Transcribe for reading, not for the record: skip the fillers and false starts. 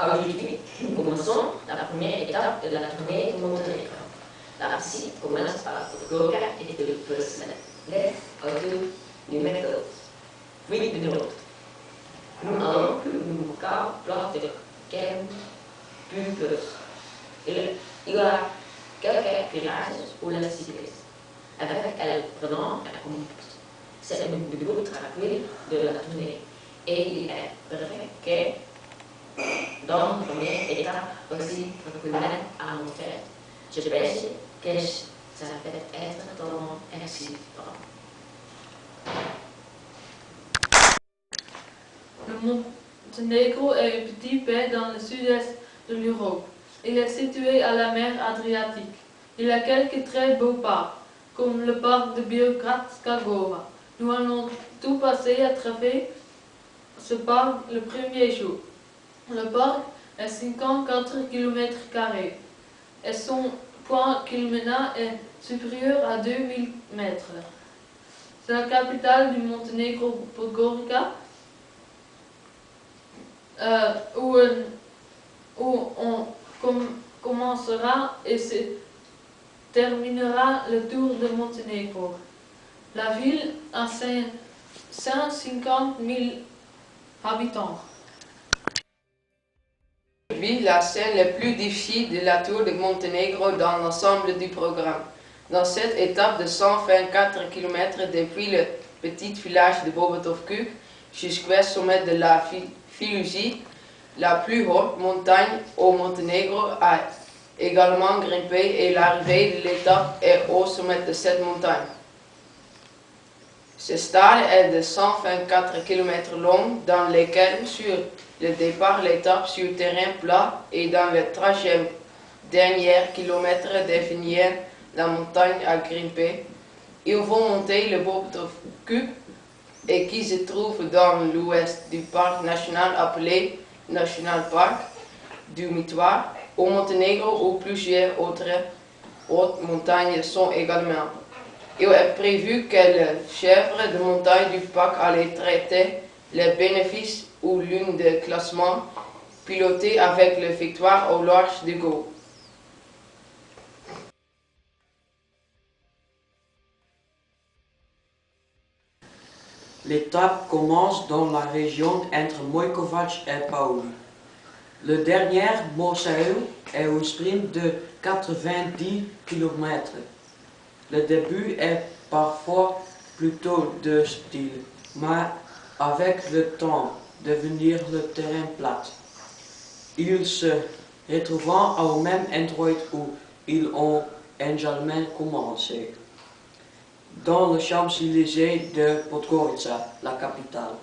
Aujourd'hui, nous commençons la première étape de la tournée de Monténégro. La visite commence par Podgorica et the first leg of the numéro 8 minutes. Nous allons nous car lors de quelques pubs. Il y a quelques virages pour les cyclistes, avec elle prenant un compte. C'est un début tranquille de la tournée et il est vrai que dans la première étape aussi populaire à montrer, je pense que ça peut être tellement excitant. Le Monténégro est un petit pays dans le sud-est de l'Europe. Il est situé à la mer Adriatique. Il y a quelques très beaux parcs, comme le parc de Biogradska Gora. Nous allons tout passer à travers ce parc le premier jour. Le parc est 54 km² et son point culminant est supérieur à 2000 mètres. C'est la capitale du Monténégro, Podgorica, où on commencera et se terminera le tour de Monténégro. La ville a 150 000 habitants. Puis la scène la plus difficile de la tour de Monténégro dans l'ensemble du programme. Dans cette étape de 124 km depuis le petit village de Bobatov-Kuk jusqu'au sommet de la Filuzi, la plus haute montagne au Monténégro a également grimpé et l'arrivée de l'étape est au sommet de cette montagne. Ce stade est de 124 km long dans lequel sur le départ l'étape sur terrain plat et dans le trajet dernier kilomètre définir la montagne à grimper. Ils vont monter le Bobatov-Kuk et qui se trouve dans l'ouest du parc national appelé National Park du Mitoir, au Monténégro où plusieurs autres hautes montagnes sont également. Il est prévu que le chef de montagne du parc allait traiter les bénéfices ou l'une des classements pilotés avec la victoire au large de Go. L'étape commence dans la région entre Mojkovac et Pauli. Le dernier morceau est un sprint de 90 km. Le début est parfois plutôt de style, mais avec le temps devenir le terrain plat. Ils se retrouvent au même endroit où ils ont initialement commencé, dans le Champs-Élysées de Podgorica, la capitale.